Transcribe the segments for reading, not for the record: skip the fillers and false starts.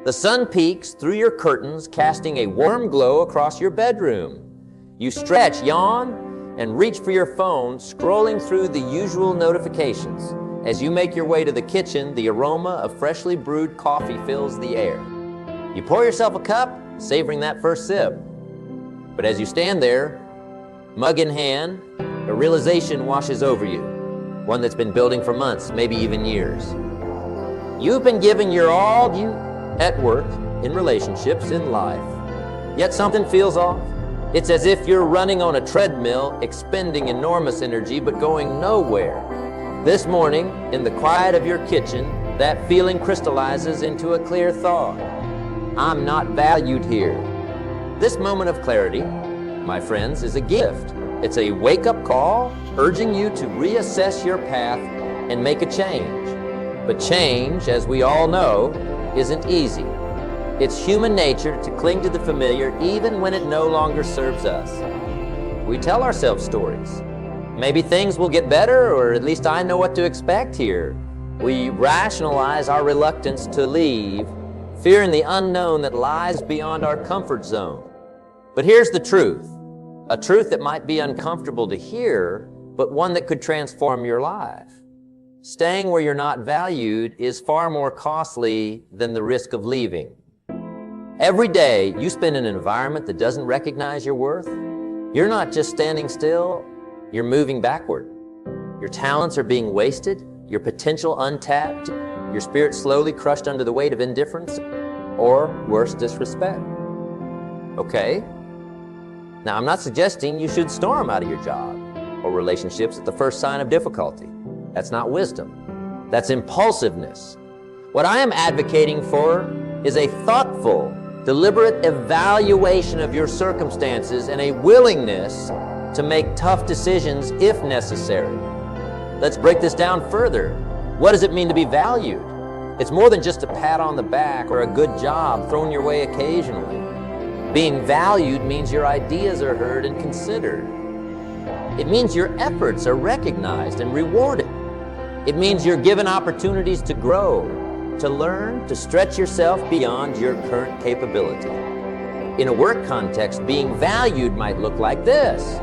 The sun peeks through your curtains, casting a warm glow across your bedroom. You stretch, yawn, and reach for your phone, scrolling through the usual notifications. As you make your way to the kitchen, the aroma of freshly brewed coffee fills the air. You pour yourself a cup, savoring that first sip. But as you stand there, mug in hand, a realization washes over you, one that's been building for months, maybe even years. You've been giving your all at work, in relationships, in life. Yet something feels off. It's as if you're running on a treadmill, expending enormous energy, but going nowhere. This morning, in the quiet of your kitchen, that feeling crystallizes into a clear thought. I'm not valued here. This moment of clarity, my friends, is a gift. It's a wake-up call, urging you to reassess your path and make a change. But change, as we all know, isn't easy. It's human nature to cling to the familiar even when it no longer serves us. We tell ourselves stories. Maybe things will get better, or at least I know what to expect here. We rationalize our reluctance to leave, fearing the unknown that lies beyond our comfort zone. But here's the truth, a truth that might be uncomfortable to hear, but one that could transform your life. Staying where you're not valued is far more costly than the risk of leaving. Every day you spend in an environment that doesn't recognize your worth. You're not just standing still, you're moving backward. Your talents are being wasted, your potential untapped, your spirit slowly crushed under the weight of indifference, or worse, disrespect. Okay? Now, I'm not suggesting you should storm out of your job or relationships at the first sign of difficulty. That's not wisdom. That's impulsiveness. What I am advocating for is a thoughtful, deliberate evaluation of your circumstances and a willingness to make tough decisions if necessary. Let's break this down further. What does it mean to be valued? It's more than just a pat on the back or a good job thrown your way occasionally. Being valued means your ideas are heard and considered. It means your efforts are recognized and rewarded. It means you're given opportunities to grow, to learn, to stretch yourself beyond your current capability. In a work context, being valued might look like this.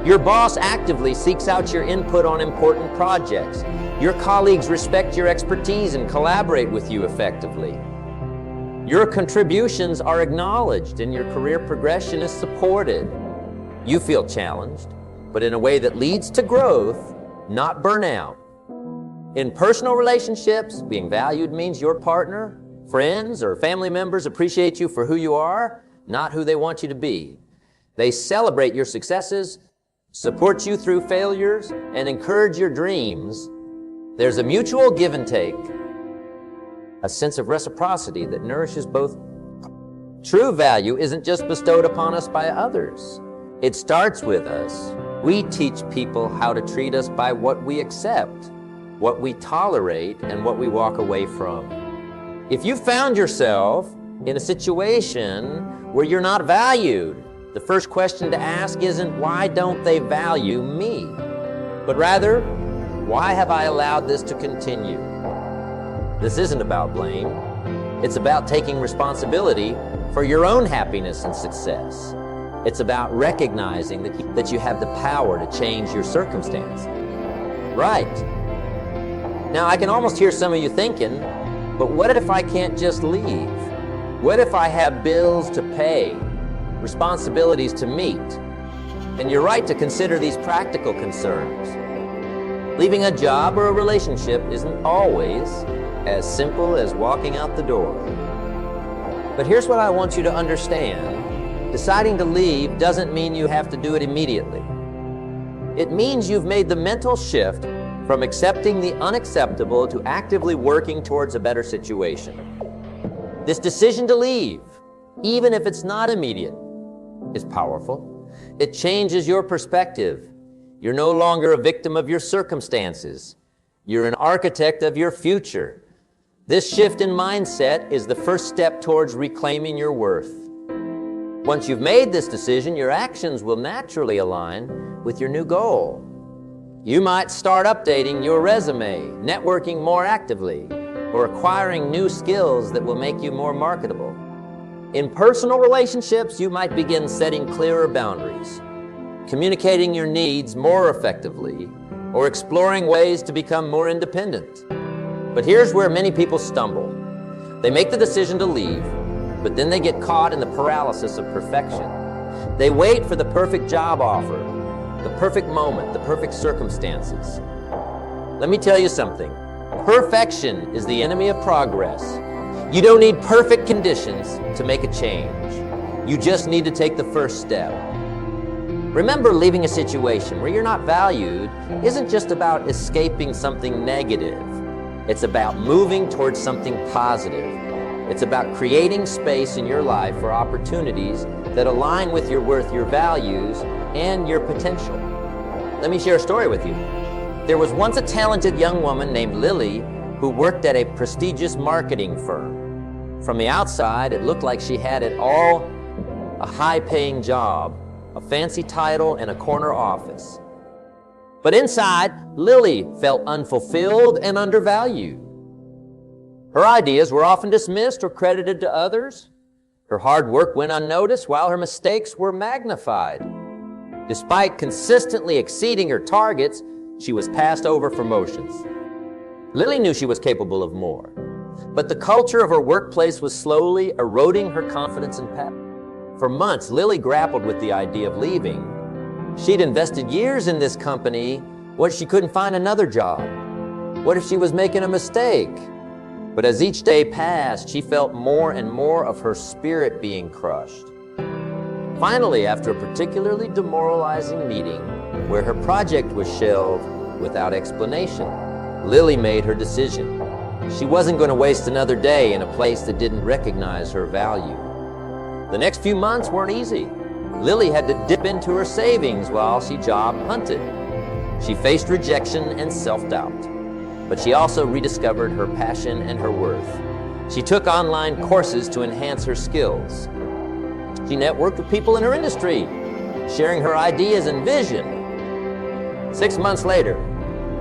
Your boss actively seeks out your input on important projects. Your colleagues respect your expertise and collaborate with you effectively. Your contributions are acknowledged and your career progression is supported. You feel challenged, but in a way that leads to growth, not burnout. In personal relationships, being valued means your partner, friends, or family members appreciate you for who you are, not who they want you to be. They celebrate your successes, support you through failures, and encourage your dreams. There's a mutual give and take, a sense of reciprocity that nourishes both. True value isn't just bestowed upon us by others. It starts with us. We teach people how to treat us by what we accept, what we tolerate, and what we walk away from. If you found yourself in a situation where you're not valued, the first question to ask isn't why don't they value me, but rather, why have I allowed this to continue? This isn't about blame. It's about taking responsibility for your own happiness and success. It's about recognizing that you have the power to change your circumstance. Right. Now, I can almost hear some of you thinking, but what if I can't just leave? What if I have bills to pay, responsibilities to meet? And you're right to consider these practical concerns. Leaving a job or a relationship isn't always as simple as walking out the door. But here's what I want you to understand. Deciding to leave doesn't mean you have to do it immediately. It means you've made the mental shift from accepting the unacceptable to actively working towards a better situation. This decision to leave, even if it's not immediate, is powerful. It changes your perspective. You're no longer a victim of your circumstances. You're an architect of your future. This shift in mindset is the first step towards reclaiming your worth. Once you've made this decision, your actions will naturally align with your new goal. You might start updating your resume, networking more actively, or acquiring new skills that will make you more marketable. In personal relationships, you might begin setting clearer boundaries, communicating your needs more effectively, or exploring ways to become more independent. But here's where many people stumble. They make the decision to leave, but then they get caught in the paralysis of perfection. They wait for the perfect job offer, the perfect moment, the perfect circumstances. Let me tell you something. Perfection is the enemy of progress. You don't need perfect conditions to make a change. You just need to take the first step. Remember, leaving a situation where you're not valued isn't just about escaping something negative. It's about moving towards something positive. It's about creating space in your life for opportunities that align with your worth, your values, and your potential. Let me share a story with you. There was once a talented young woman named Lily who worked at a prestigious marketing firm. From the outside, it looked like she had it all: a high-paying job, a fancy title, and a corner office. But inside, Lily felt unfulfilled and undervalued. Her ideas were often dismissed or credited to others. Her hard work went unnoticed while her mistakes were magnified. Despite consistently exceeding her targets, she was passed over for promotions. Lily knew she was capable of more, but the culture of her workplace was slowly eroding her confidence and passion. For months, Lily grappled with the idea of leaving. She'd invested years in this company. What if she couldn't find another job? What if she was making a mistake? But as each day passed, she felt more and more of her spirit being crushed. Finally, after a particularly demoralizing meeting where her project was shelved without explanation, Lily made her decision. She wasn't going to waste another day in a place that didn't recognize her value. The next few months weren't easy. Lily had to dip into her savings while she job hunted. She faced rejection and self-doubt, but she also rediscovered her passion and her worth. She took online courses to enhance her skills. She networked with people in her industry, sharing her ideas and vision. 6 months later,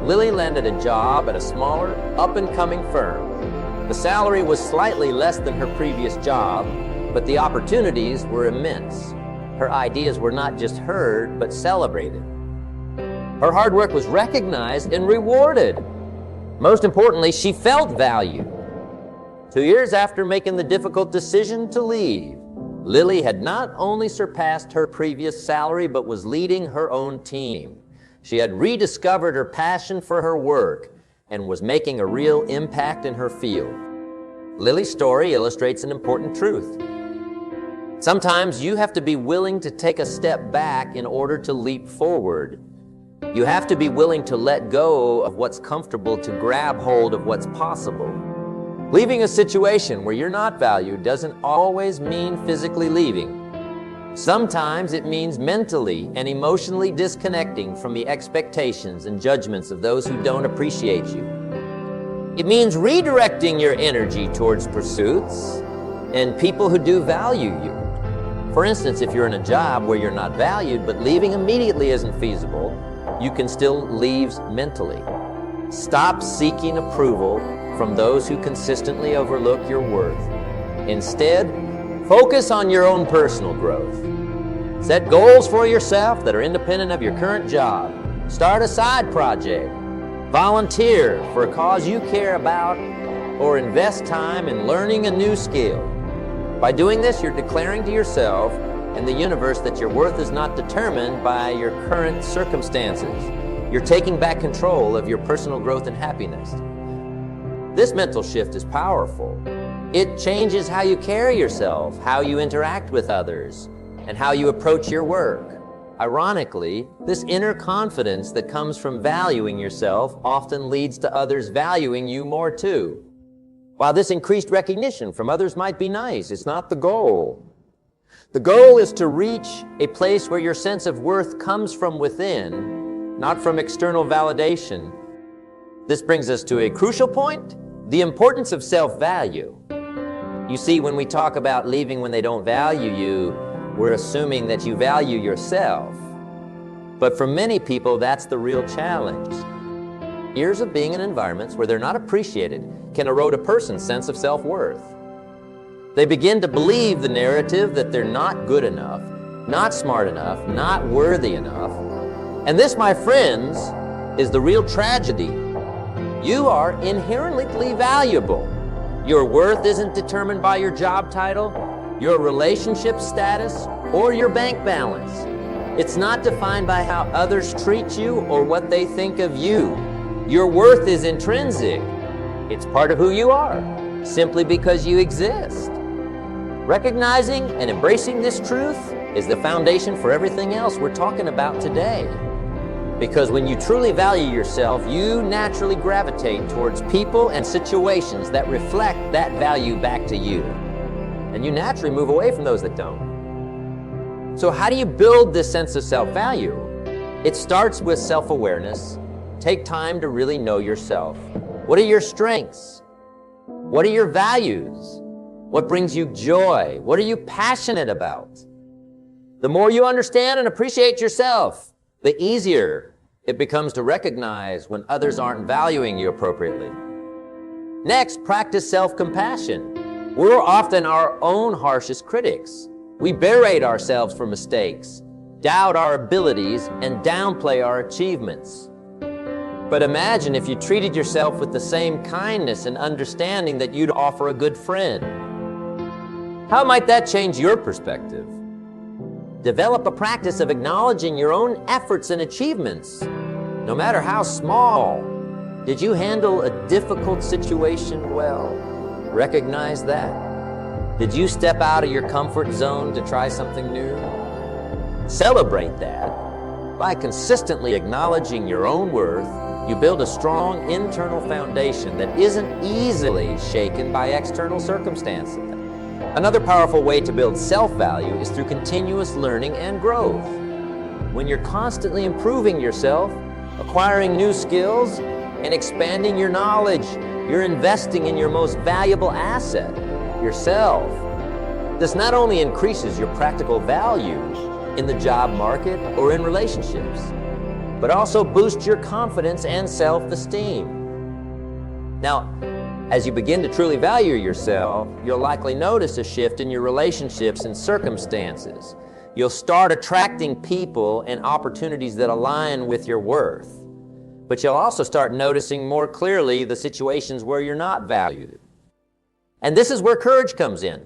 Lily landed a job at a smaller, up-and-coming firm. The salary was slightly less than her previous job, but the opportunities were immense. Her ideas were not just heard, but celebrated. Her hard work was recognized and rewarded. Most importantly, she felt valued. 2 years after making the difficult decision to leave, Lily had not only surpassed her previous salary, but was leading her own team. She had rediscovered her passion for her work and was making a real impact in her field. Lily's story illustrates an important truth. Sometimes you have to be willing to take a step back in order to leap forward. You have to be willing to let go of what's comfortable to grab hold of what's possible. Leaving a situation where you're not valued doesn't always mean physically leaving. Sometimes it means mentally and emotionally disconnecting from the expectations and judgments of those who don't appreciate you. It means redirecting your energy towards pursuits and people who do value you. For instance, if you're in a job where you're not valued, but leaving immediately isn't feasible, you can still leave mentally. Stop seeking approval from those who consistently overlook your worth. Instead, focus on your own personal growth. Set goals for yourself that are independent of your current job. Start a side project. Volunteer for a cause you care about, or invest time in learning a new skill. By doing this, you're declaring to yourself and the universe that your worth is not determined by your current circumstances. You're taking back control of your personal growth and happiness. This mental shift is powerful. It changes how you carry yourself, how you interact with others, and how you approach your work. Ironically, this inner confidence that comes from valuing yourself often leads to others valuing you more too. While this increased recognition from others might be nice, it's not the goal. The goal is to reach a place where your sense of worth comes from within, not from external validation. This brings us to a crucial point: the importance of self-value. You see, when we talk about leaving when they don't value you, we're assuming that you value yourself. But for many people, that's the real challenge. Years of being in environments where they're not appreciated can erode a person's sense of self-worth. They begin to believe the narrative that they're not good enough, not smart enough, not worthy enough. And this, my friends, is the real tragedy. You are inherently valuable. Your worth isn't determined by your job title, your relationship status, or your bank balance. It's not defined by how others treat you or what they think of you. Your worth is intrinsic. It's part of who you are, simply because you exist. Recognizing and embracing this truth is the foundation for everything else we're talking about today. Because when you truly value yourself, you naturally gravitate towards people and situations that reflect that value back to you. And you naturally move away from those that don't. So how do you build this sense of self-value? It starts with self-awareness. Take time to really know yourself. What are your strengths? What are your values? What brings you joy? What are you passionate about? The more you understand and appreciate yourself, the easier it becomes to recognize when others aren't valuing you appropriately. Next, practice self-compassion. We're often our own harshest critics. We berate ourselves for mistakes, doubt our abilities, and downplay our achievements. But imagine if you treated yourself with the same kindness and understanding that you'd offer a good friend. How might that change your perspective? Develop a practice of acknowledging your own efforts and achievements, no matter how small. Did you handle a difficult situation well? Recognize that. Did you step out of your comfort zone to try something new? Celebrate that. By consistently acknowledging your own worth, you build a strong internal foundation that isn't easily shaken by external circumstances. Another powerful way to build self-value is through continuous learning and growth. When you're constantly improving yourself, acquiring new skills, and expanding your knowledge, you're investing in your most valuable asset, yourself. This not only increases your practical value in the job market or in relationships, but also boosts your confidence and self-esteem. Now, as you begin to truly value yourself, you'll likely notice a shift in your relationships and circumstances. You'll start attracting people and opportunities that align with your worth. But you'll also start noticing more clearly the situations where you're not valued. And this is where courage comes in,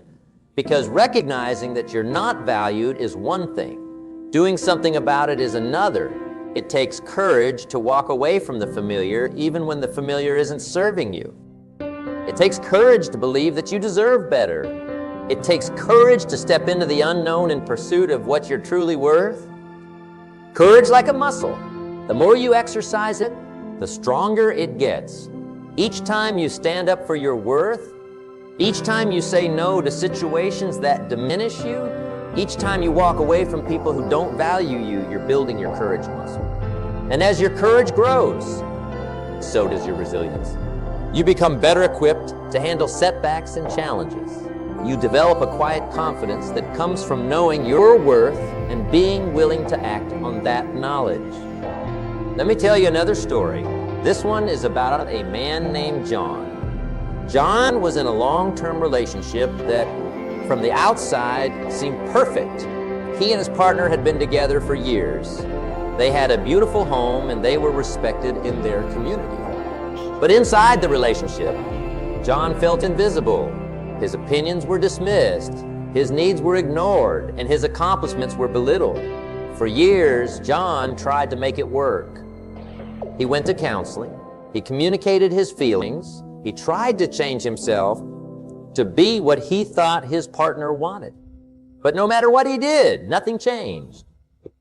because recognizing that you're not valued is one thing. Doing something about it is another. It takes courage to walk away from the familiar, even when the familiar isn't serving you. It takes courage to believe that you deserve better. It takes courage to step into the unknown in pursuit of what you're truly worth. Courage like a muscle. The more you exercise it, the stronger it gets. Each time you stand up for your worth, each time you say no to situations that diminish you, each time you walk away from people who don't value you, you're building your courage muscle. And as your courage grows, so does your resilience. You become better equipped to handle setbacks and challenges. You develop a quiet confidence that comes from knowing your worth and being willing to act on that knowledge. Let me tell you another story. This one is about a man named John. John was in a long-term relationship that, from the outside, seemed perfect. He and his partner had been together for years. They had a beautiful home and they were respected in their community. But inside the relationship, John felt invisible. His opinions were dismissed, his needs were ignored, and his accomplishments were belittled. For years, John tried to make it work. He went to counseling, he communicated his feelings, he tried to change himself to be what he thought his partner wanted. But no matter what he did, nothing changed.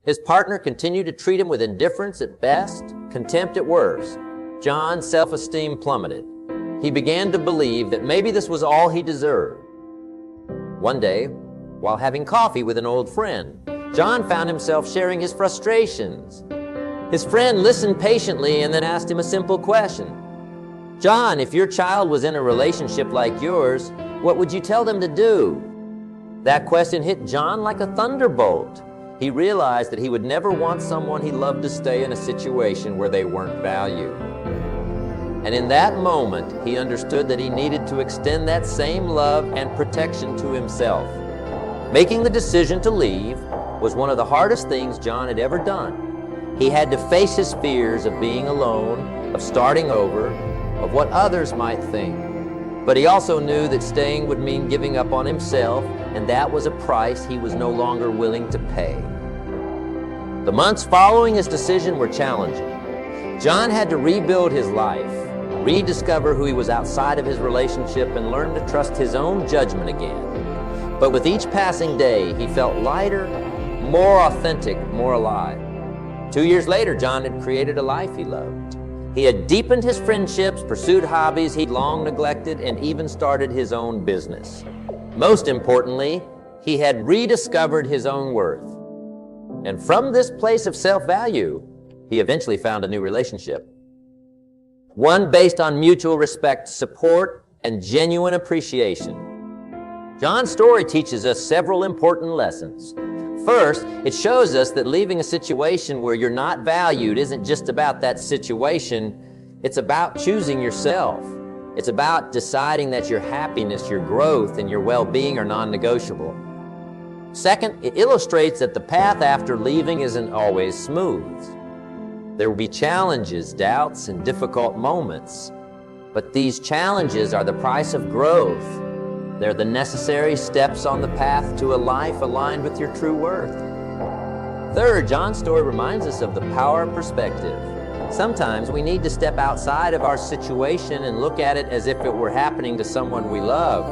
His partner continued to treat him with indifference at best, contempt at worst. John's self-esteem plummeted. He began to believe that maybe this was all he deserved. One day, while having coffee with an old friend, John found himself sharing his frustrations. His friend listened patiently and then asked him a simple question. John, if your child was in a relationship like yours, what would you tell them to do? That question hit John like a thunderbolt. He realized that he would never want someone he loved to stay in a situation where they weren't valued. And in that moment, he understood that he needed to extend that same love and protection to himself. Making the decision to leave was one of the hardest things John had ever done. He had to face his fears of being alone, of starting over, of what others might think. But he also knew that staying would mean giving up on himself, and that was a price he was no longer willing to pay. The months following his decision were challenging. John had to rebuild his life, rediscover who he was outside of his relationship, and learn to trust his own judgment again. But with each passing day, he felt lighter, more authentic, more alive. 2 years later, John had created a life he loved. He had deepened his friendships, pursued hobbies he'd long neglected, and even started his own business. Most importantly, he had rediscovered his own worth. And from this place of self-value, he eventually found a new relationship. One based on mutual respect, support, and genuine appreciation. John's story teaches us several important lessons. First, it shows us that leaving a situation where you're not valued isn't just about that situation, it's about choosing yourself. It's about deciding that your happiness, your growth, and your well-being are non-negotiable. Second, it illustrates that the path after leaving isn't always smooth. There will be challenges, doubts, and difficult moments. But these challenges are the price of growth. They're the necessary steps on the path to a life aligned with your true worth. Third, John's story reminds us of the power of perspective. Sometimes we need to step outside of our situation and look at it as if it were happening to someone we love.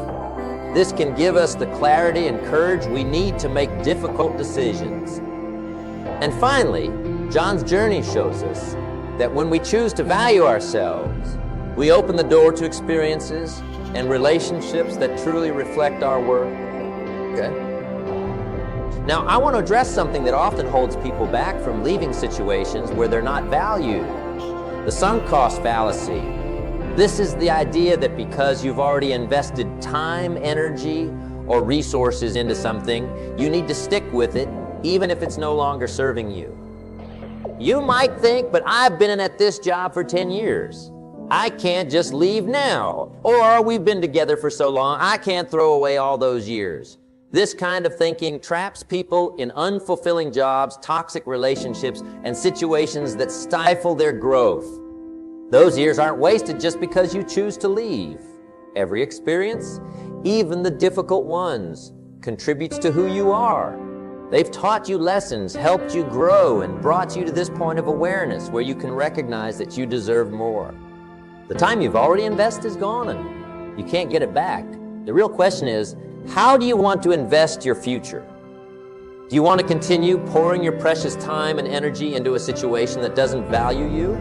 This can give us the clarity and courage we need to make difficult decisions. And finally, John's journey shows us that when we choose to value ourselves, we open the door to experiences and relationships that truly reflect our worth. Okay? Now, I want to address something that often holds people back from leaving situations where they're not valued. The sunk cost fallacy. This is the idea that because you've already invested time, energy, or resources into something, you need to stick with it, even if it's no longer serving you. You might think, but I've been at this job for 10 years. I can't just leave now. Or we've been together for so long, I can't throw away all those years. This kind of thinking traps people in unfulfilling jobs, toxic relationships, and situations that stifle their growth. Those years aren't wasted just because you choose to leave. Every experience, even the difficult ones, contributes to who you are. They've taught you lessons, helped you grow, and brought you to this point of awareness where you can recognize that you deserve more. The time you've already invested is gone and you can't get it back. The real question is, how do you want to invest your future? Do you want to continue pouring your precious time and energy into a situation that doesn't value you?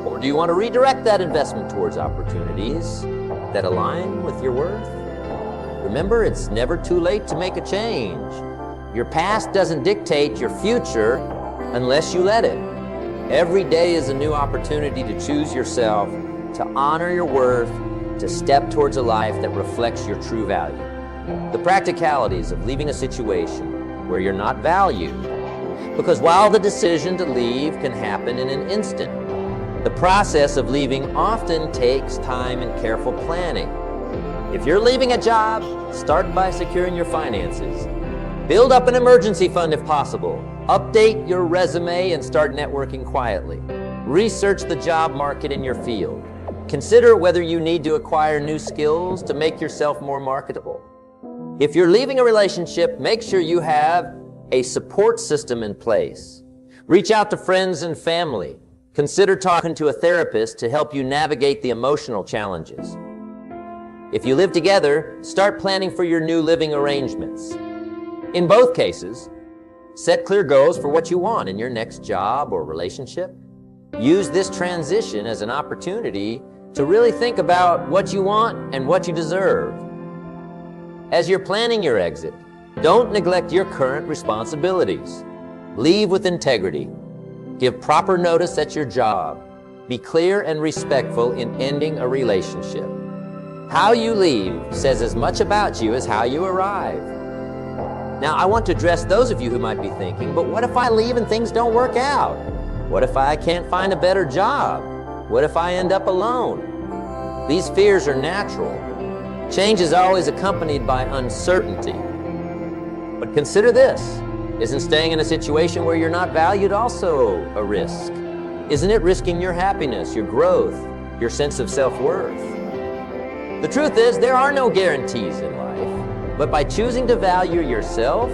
Or do you want to redirect that investment towards opportunities that align with your worth? Remember, it's never too late to make a change. Your past doesn't dictate your future unless you let it. Every day is a new opportunity to choose yourself, to honor your worth, to step towards a life that reflects your true value. The practicalities of leaving a situation where you're not valued. Because while the decision to leave can happen in an instant, the process of leaving often takes time and careful planning. If you're leaving a job, start by securing your finances. Build up an emergency fund if possible. Update your resume and start networking quietly. Research the job market in your field. Consider whether you need to acquire new skills to make yourself more marketable. If you're leaving a relationship, make sure you have a support system in place. Reach out to friends and family. Consider talking to a therapist to help you navigate the emotional challenges. If you live together, start planning for your new living arrangements. In both cases, set clear goals for what you want in your next job or relationship. Use this transition as an opportunity to really think about what you want and what you deserve. As you're planning your exit, don't neglect your current responsibilities. Leave with integrity. Give proper notice at your job. Be clear and respectful in ending a relationship. How you leave says as much about you as how you arrive. Now, I want to address those of you who might be thinking, but what if I leave and things don't work out? What if I can't find a better job? What if I end up alone? These fears are natural. Change is always accompanied by uncertainty. But consider this. Isn't staying in a situation where you're not valued also a risk? Isn't it risking your happiness, your growth, your sense of self-worth? The truth is, there are no guarantees in life, but by choosing to value yourself,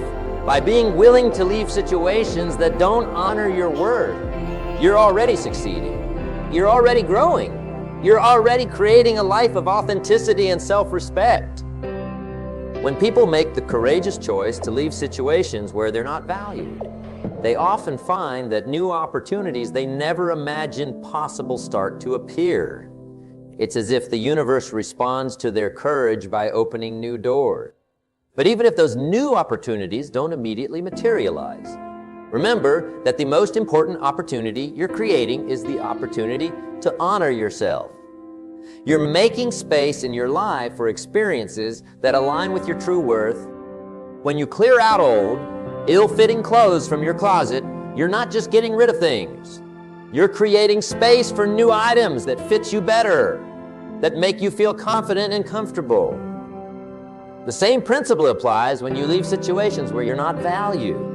by being willing to leave situations that don't honor your worth, you're already succeeding. You're already growing. You're already creating a life of authenticity and self-respect. When people make the courageous choice to leave situations where they're not valued, they often find that new opportunities they never imagined possible start to appear. It's as if the universe responds to their courage by opening new doors. But even if those new opportunities don't immediately materialize, remember that the most important opportunity you're creating is the opportunity to honor yourself. You're making space in your life for experiences that align with your true worth. When you clear out old, ill-fitting clothes from your closet, you're not just getting rid of things. You're creating space for new items that fit you better, that make you feel confident and comfortable. The same principle applies when you leave situations where you're not valued.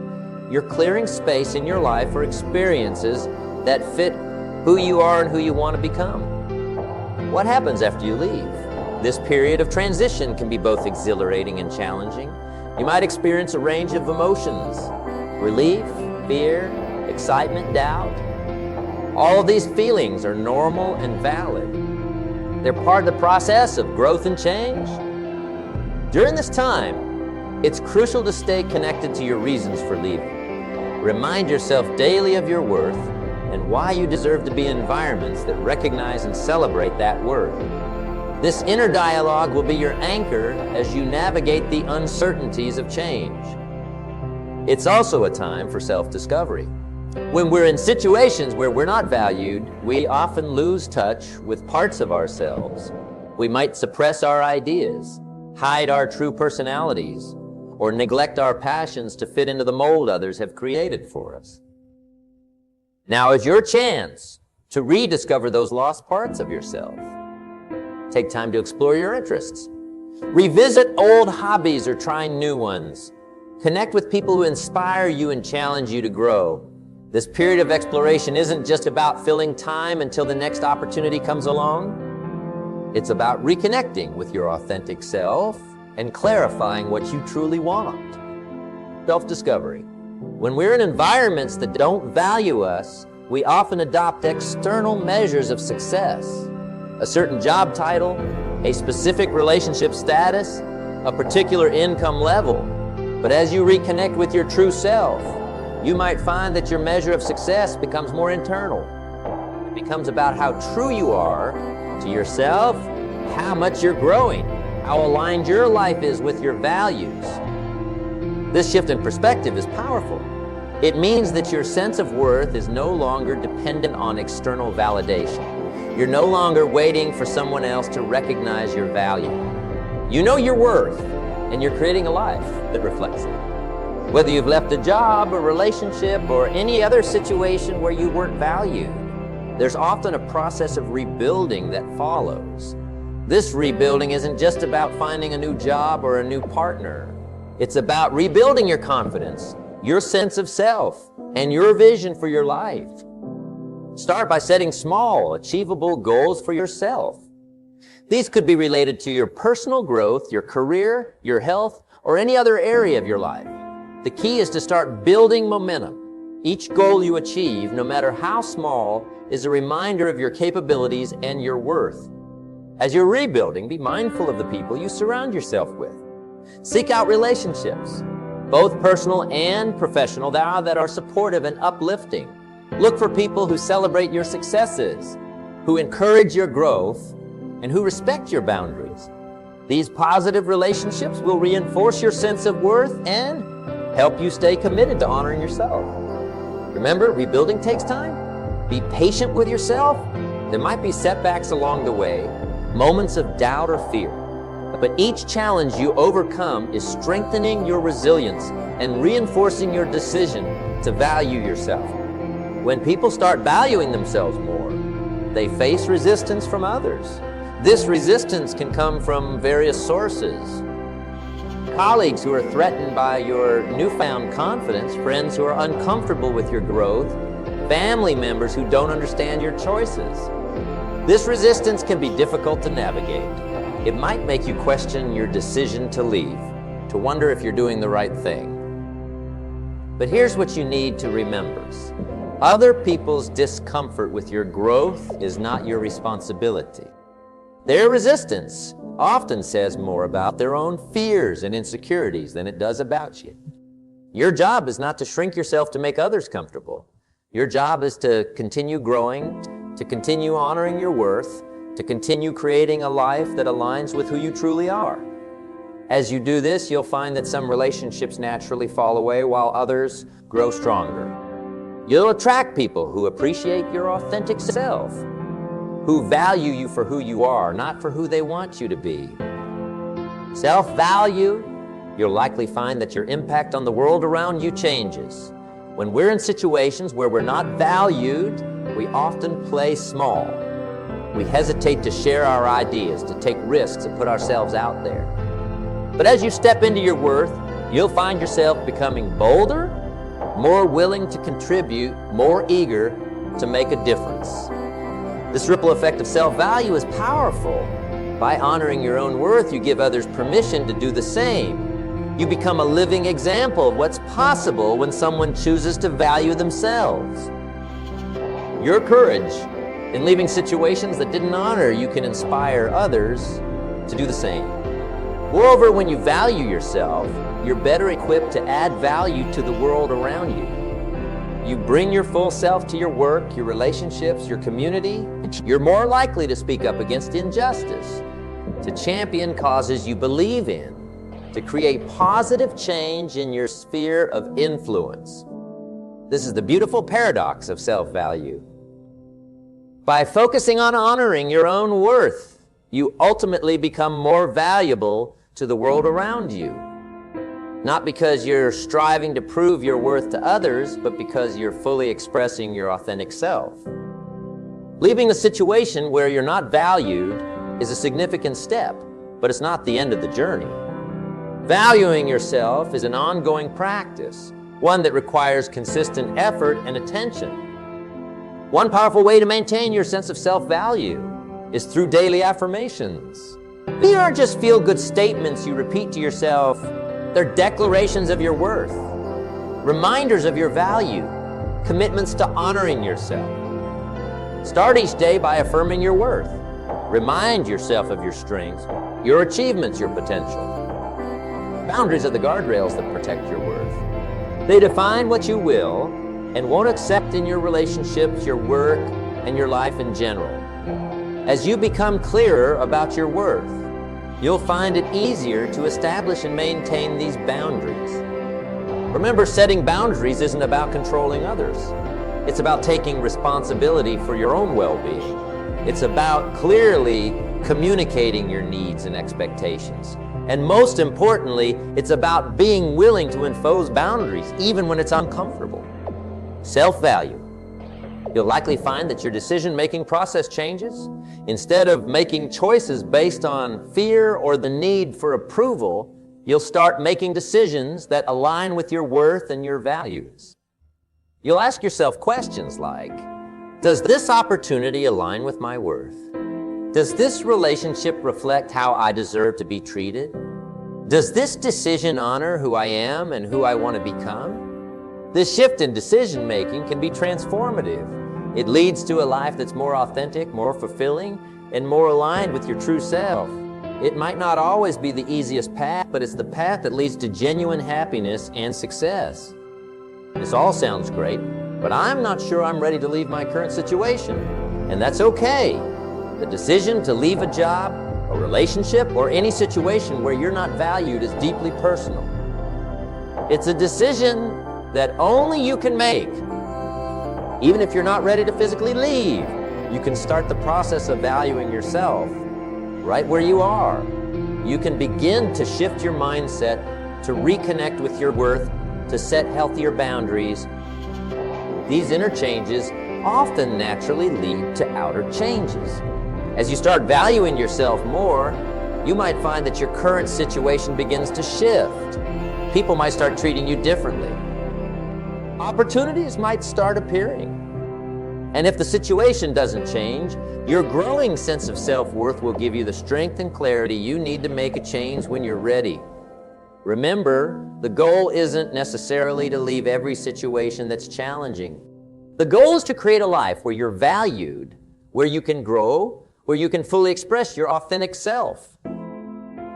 You're clearing space in your life for experiences that fit who you are and who you want to become. What happens after you leave? This period of transition can be both exhilarating and challenging. You might experience a range of emotions: relief, fear, excitement, doubt. All of these feelings are normal and valid. They're part of the process of growth and change. During this time, it's crucial to stay connected to your reasons for leaving. Remind yourself daily of your worth and why you deserve to be in environments that recognize and celebrate that worth. This inner dialogue will be your anchor as you navigate the uncertainties of change. It's also a time for self-discovery. When we're in situations where we're not valued, we often lose touch with parts of ourselves. We might suppress our ideas, hide our true personalities, or neglect our passions to fit into the mold others have created for us. Now is your chance to rediscover those lost parts of yourself. Take time to explore your interests. Revisit old hobbies or try new ones. Connect with people who inspire you and challenge you to grow. This period of exploration isn't just about filling time until the next opportunity comes along. It's about reconnecting with your authentic self and clarifying what you truly want. Self-discovery. When we're in environments that don't value us, we often adopt external measures of success. A certain job title, a specific relationship status, a particular income level. But as you reconnect with your true self, you might find that your measure of success becomes more internal. It becomes about how true you are to yourself, how much you're growing, how aligned your life is with your values. This shift in perspective is powerful. It means that your sense of worth is no longer dependent on external validation. You're no longer waiting for someone else to recognize your value. You know your worth, and you're creating a life that reflects it. Whether you've left a job, a relationship, or any other situation where you weren't valued, there's often a process of rebuilding that follows. This rebuilding isn't just about finding a new job or a new partner. It's about rebuilding your confidence, your sense of self, and your vision for your life. Start by setting small, achievable goals for yourself. These could be related to your personal growth, your career, your health, or any other area of your life. The key is to start building momentum. Each goal you achieve, no matter how small, is a reminder of your capabilities and your worth. As you're rebuilding, be mindful of the people you surround yourself with. Seek out relationships, both personal and professional, that are supportive and uplifting. Look for people who celebrate your successes, who encourage your growth, and who respect your boundaries. These positive relationships will reinforce your sense of worth and help you stay committed to honoring yourself. Remember, rebuilding takes time. Be patient with yourself. There might be setbacks along the way, moments of doubt or fear. But each challenge you overcome is strengthening your resilience and reinforcing your decision to value yourself. When people start valuing themselves more, they face resistance from others. This resistance can come from various sources. Colleagues who are threatened by your newfound confidence, friends who are uncomfortable with your growth, family members who don't understand your choices. This resistance can be difficult to navigate. It might make you question your decision to leave, to wonder if you're doing the right thing. But here's what you need to remember. Other people's discomfort with your growth is not your responsibility. Their resistance often says more about their own fears and insecurities than it does about you. Your job is not to shrink yourself to make others comfortable. Your job is to continue growing, to continue honoring your worth, to continue creating a life that aligns with who you truly are. As you do this, you'll find that some relationships naturally fall away while others grow stronger. You'll attract people who appreciate your authentic self, who value you for who you are, not for who they want you to be. Self-value, you'll likely find that your impact on the world around you changes. When we're in situations where we're not valued, we often play small. We hesitate to share our ideas, to take risks, and put ourselves out there. But as you step into your worth, you'll find yourself becoming bolder, more willing to contribute, more eager to make a difference. This ripple effect of self-value is powerful. By honoring your own worth, you give others permission to do the same. You become a living example of what's possible when someone chooses to value themselves. Your courage in leaving situations that didn't honor you can inspire others to do the same. Moreover, when you value yourself, you're better equipped to add value to the world around you. You bring your full self to your work, your relationships, your community. You're more likely to speak up against injustice, to champion causes you believe in, to create positive change in your sphere of influence. This is the beautiful paradox of self-value. By focusing on honoring your own worth, you ultimately become more valuable to the world around you. Not because you're striving to prove your worth to others, but because you're fully expressing your authentic self. Leaving a situation where you're not valued is a significant step, but it's not the end of the journey. Valuing yourself is an ongoing practice, one that requires consistent effort and attention. One powerful way to maintain your sense of self-value is through daily affirmations. These aren't just feel-good statements you repeat to yourself. They're declarations of your worth, reminders of your value, commitments to honoring yourself. Start each day by affirming your worth. Remind yourself of your strengths, your achievements, your potential. Boundaries are the guardrails that protect your worth. They define what you will and won't accept in your relationships, your work, and your life in general. As you become clearer about your worth, you'll find it easier to establish and maintain these boundaries. Remember, setting boundaries isn't about controlling others. It's about taking responsibility for your own well-being. It's about clearly communicating your needs and expectations. And most importantly, it's about being willing to enforce boundaries, even when it's uncomfortable. Self-value. You'll likely find that your decision-making process changes. Instead of making choices based on fear or the need for approval, you'll start making decisions that align with your worth and your values. You'll ask yourself questions like, does this opportunity align with my worth? Does this relationship reflect how I deserve to be treated? Does this decision honor who I am and who I want to become? This shift in decision-making can be transformative. It leads to a life that's more authentic, more fulfilling, and more aligned with your true self. It might not always be the easiest path, but it's the path that leads to genuine happiness and success. This all sounds great, but I'm not sure I'm ready to leave my current situation, and that's okay. The decision to leave a job, a relationship, or any situation where you're not valued is deeply personal. It's a decision that only you can make. Even if you're not ready to physically leave, you can start the process of valuing yourself right where you are. You can begin to shift your mindset, to reconnect with your worth, to set healthier boundaries. These interchanges often naturally lead to outer changes. As you start valuing yourself more, you might find that your current situation begins to shift. People might start treating you differently. Opportunities might start appearing. And if the situation doesn't change, your growing sense of self-worth will give you the strength and clarity you need to make a change when you're ready. Remember, the goal isn't necessarily to leave every situation that's challenging. The goal is to create a life where you're valued, where you can grow, where you can fully express your authentic self.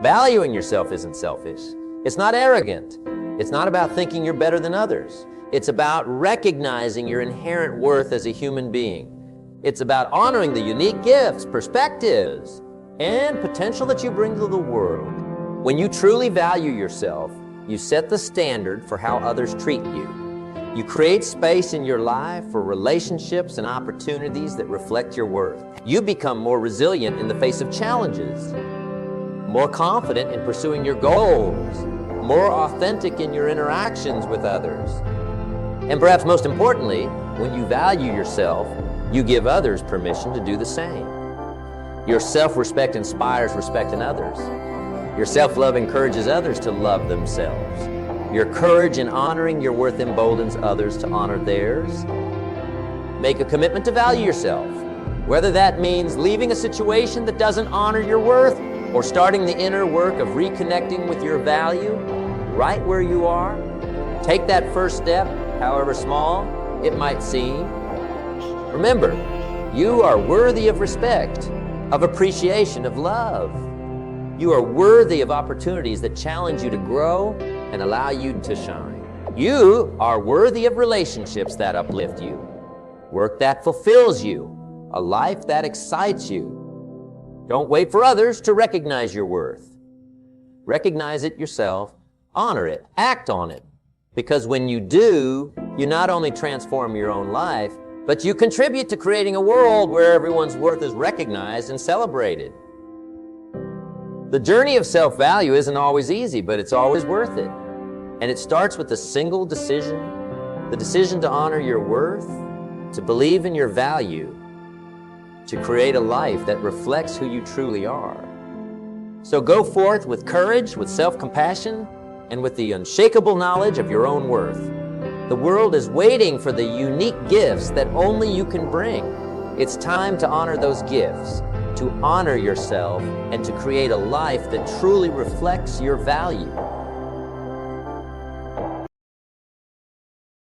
Valuing yourself isn't selfish. It's not arrogant. It's not about thinking you're better than others. It's about recognizing your inherent worth as a human being. It's about honoring the unique gifts, perspectives, and potential that you bring to the world. When you truly value yourself, you set the standard for how others treat you. You create space in your life for relationships and opportunities that reflect your worth. You become more resilient in the face of challenges, more confident in pursuing your goals, more authentic in your interactions with others. And perhaps most importantly, when you value yourself, you give others permission to do the same. Your self-respect inspires respect in others. Your self-love encourages others to love themselves. Your courage in honoring your worth emboldens others to honor theirs. Make a commitment to value yourself, whether that means leaving a situation that doesn't honor your worth or starting the inner work of reconnecting with your value right where you are. Take that first step, however small it might seem. Remember, you are worthy of respect, of appreciation, of love. You are worthy of opportunities that challenge you to grow and allow you to shine. You are worthy of relationships that uplift you, work that fulfills you, a life that excites you. Don't wait for others to recognize your worth. Recognize it yourself, honor it, act on it. Because when you do, you not only transform your own life, but you contribute to creating a world where everyone's worth is recognized and celebrated. The journey of self-value isn't always easy, but it's always worth it. And it starts with a single decision, the decision to honor your worth, to believe in your value, to create a life that reflects who you truly are. So go forth with courage, with self-compassion, and with the unshakable knowledge of your own worth. The world is waiting for the unique gifts that only you can bring. It's time to honor those gifts, to honor yourself, and to create a life that truly reflects your value.